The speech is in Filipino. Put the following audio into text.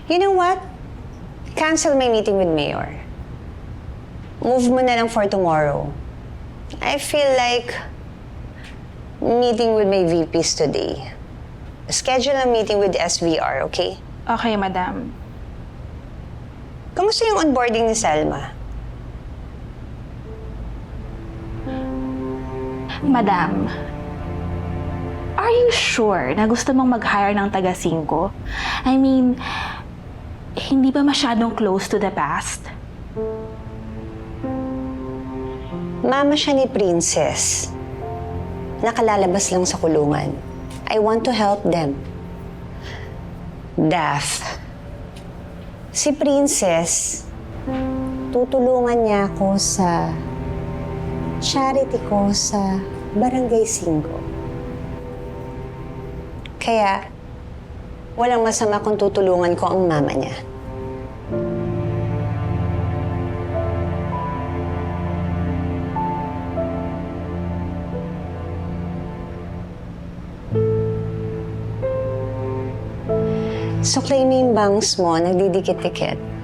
You know what? Cancel my meeting with Mayor. Move mo na lang for tomorrow. I feel like meeting with my VPs today. Schedule a meeting with SVR, okay? Okay, madam. Kamusta yung onboarding ni Selma? Madam, are you sure na gusto mong mag-hire ng taga-5? I mean, hindi ba masyadong close to the past? Mama siya ni Princess. Nakalalabas lang sa kulungan. I want to help them. Daph, si Princess, tutulungan niya ako sa charity ko sa Barangay 5. Kaya, walang masama kung tutulungan ko ang mama niya. Suklay mo yung bangs mo, nagdidikit-dikit.